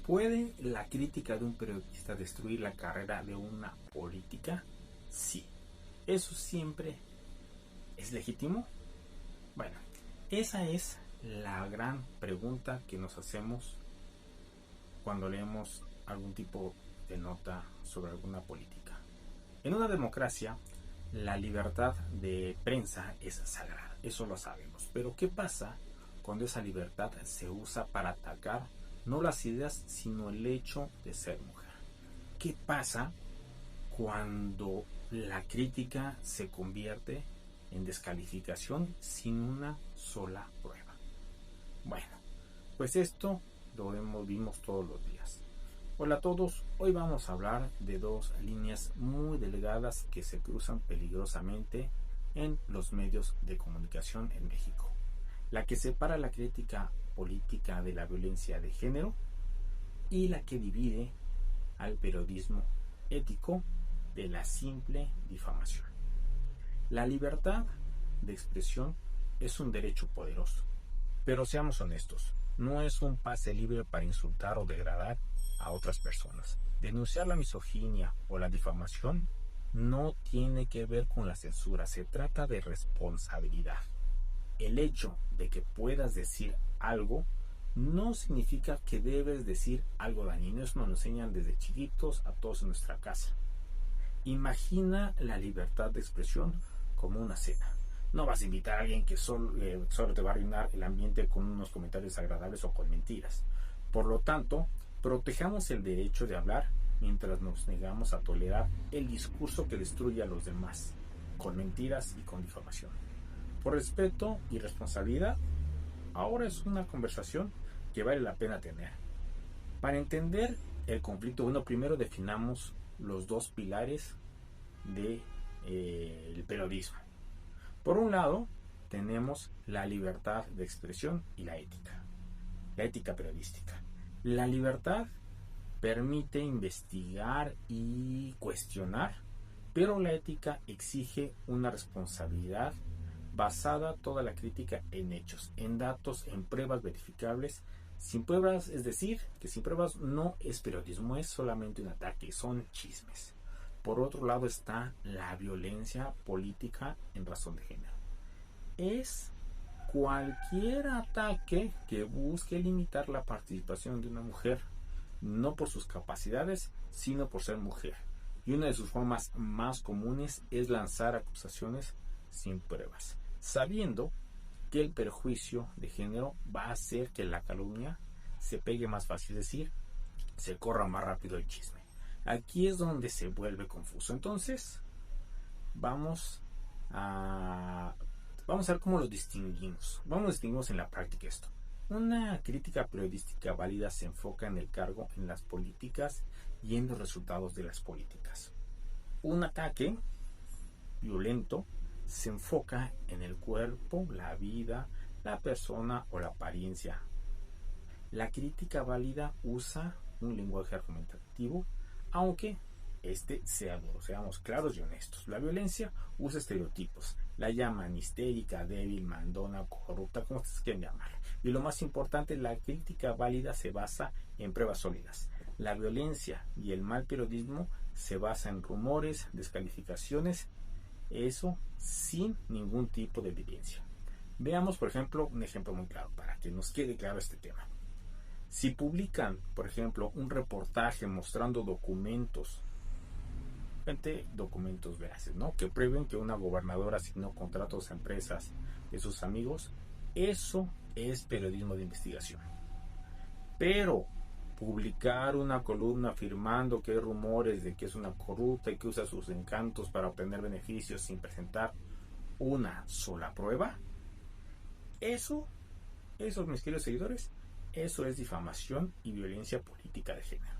¿Puede la crítica de un periodista destruir la carrera de una política? Sí. ¿Eso siempre es legítimo? Bueno, esa es la gran pregunta que nos hacemos cuando leemos algún tipo de nota sobre alguna política. En una democracia, la libertad de prensa es sagrada, eso lo sabemos. Pero ¿qué pasa cuando esa libertad se usa para atacar no las ideas, sino el hecho de ser mujer? ¿Qué pasa cuando la crítica se convierte en descalificación sin una sola prueba? Bueno, pues esto lo vimos todos los días. Hola a todos, hoy vamos a hablar de dos líneas muy delgadas que se cruzan peligrosamente en los medios de comunicación en México. La que separa la crítica política de la violencia de género y la que divide al periodismo ético de la simple difamación. La libertad de expresión es un derecho poderoso, pero seamos honestos, no es un pase libre para insultar o degradar a otras personas. Denunciar la misoginia o la difamación no tiene que ver con la censura, se trata de responsabilidad. El hecho de que puedas decir algo no significa que debes decir algo dañino. Eso nos lo enseñan desde chiquitos a todos en nuestra casa. Imagina la libertad de expresión como una cena. No vas a invitar a alguien que solo te va a arruinar el ambiente con unos comentarios agradables o con mentiras. Por lo tanto, protejamos el derecho de hablar mientras nos negamos a tolerar el discurso que destruye a los demás, con mentiras y con difamación. Por respeto y responsabilidad, ahora es una conversación que vale la pena tener. Para entender el conflicto, bueno, primero definamos los dos pilares del periodismo. Por un lado, tenemos la libertad de expresión y la ética periodística. La libertad permite investigar y cuestionar, pero la ética exige una responsabilidad basada toda la crítica en hechos, en datos, en pruebas verificables. Sin pruebas, es decir, que sin pruebas no es periodismo, es solamente un ataque, son chismes. Por otro lado está la violencia política en razón de género. Es cualquier ataque que busque limitar la participación de una mujer, no por sus capacidades, sino por ser mujer. Y una de sus formas más comunes es lanzar acusaciones sin pruebas, sabiendo que el perjuicio de género va a hacer que la calumnia se pegue más fácil, es decir, se corra más rápido el chisme. Aquí es donde se vuelve confuso. Entonces, vamos a ver cómo lo distinguimos. Distinguimos en la práctica esto. Una crítica periodística válida se enfoca en el cargo, en las políticas y en los resultados de las políticas. Un ataque violento se enfoca en el cuerpo, la vida, la persona o la apariencia. La crítica válida usa un lenguaje argumentativo, aunque sea duro, seamos claros y honestos. La violencia usa estereotipos, la llaman histérica, débil, mandona, corrupta, como ustedes quieran llamarla. Y lo más importante, la crítica válida se basa en pruebas sólidas. La violencia y el mal periodismo se basa en rumores, descalificaciones, eso sin ningún tipo de evidencia. Veamos, por ejemplo, un ejemplo muy claro para que nos quede claro este tema. Si publican, por ejemplo, un reportaje mostrando documentos veraces, ¿no?, que prueben que una gobernadora asignó contratos a empresas de sus amigos, eso es periodismo de investigación. Pero publicar una columna afirmando que hay rumores de que es una corrupta y que usa sus encantos para obtener beneficios sin presentar una sola prueba, eso, mis queridos seguidores, eso es difamación y violencia política de género.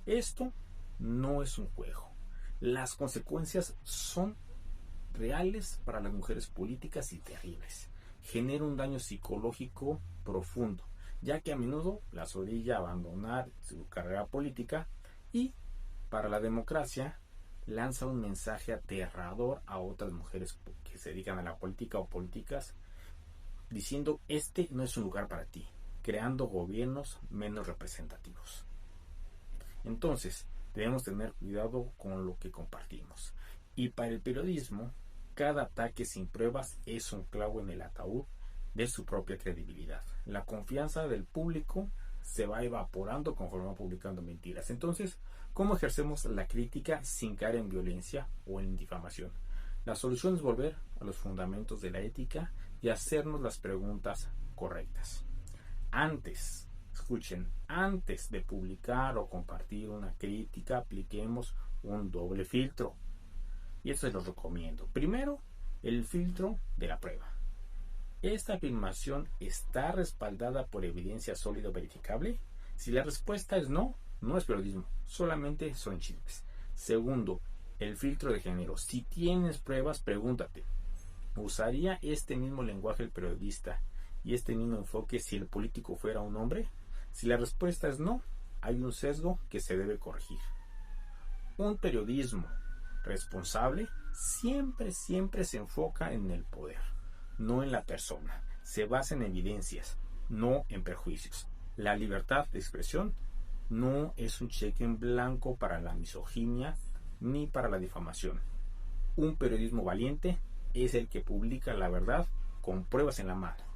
Esto no es un juego. Las consecuencias son reales para las mujeres políticas y terribles. Genera un daño psicológico profundo, ya que a menudo las orilla a abandonar su carrera política, y para la democracia lanza un mensaje aterrador a otras mujeres que se dedican a la política o políticas, diciendo: este no es un lugar para ti, creando gobiernos menos representativos. Entonces, debemos tener cuidado con lo que compartimos. Y para el periodismo, cada ataque sin pruebas es un clavo en el ataúd de su propia credibilidad. La confianza del público se va evaporando conforme va publicando mentiras. Entonces, ¿cómo ejercemos la crítica sin caer en violencia o en difamación? La solución es volver a los fundamentos de la ética y hacernos las preguntas correctas. Antes de publicar o compartir una crítica, apliquemos un doble filtro. Y eso se los recomiendo. Primero, el filtro de la prueba. ¿Esta afirmación está respaldada por evidencia sólida o verificable? Si la respuesta es no, no es periodismo, solamente son chismes. Segundo, el filtro de género. Si tienes pruebas, pregúntate, ¿usaría este mismo lenguaje el periodista y este mismo enfoque si el político fuera un hombre? Si la respuesta es no, hay un sesgo que se debe corregir. Un periodismo responsable siempre se enfoca en el poder, no en la persona. Se basa en evidencias, no en prejuicios. La libertad de expresión no es un cheque en blanco para la misoginia ni para la difamación. Un periodismo valiente es el que publica la verdad con pruebas en la mano,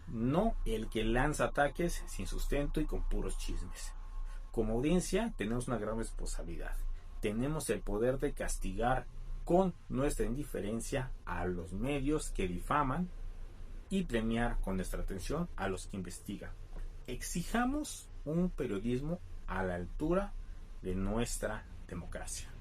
no el que lanza ataques sin sustento y con puros chismes. Como audiencia tenemos una gran responsabilidad. Tenemos el poder de castigar con nuestra indiferencia a los medios que difaman y premiar con nuestra atención a los que investigan. Exijamos un periodismo a la altura de nuestra democracia.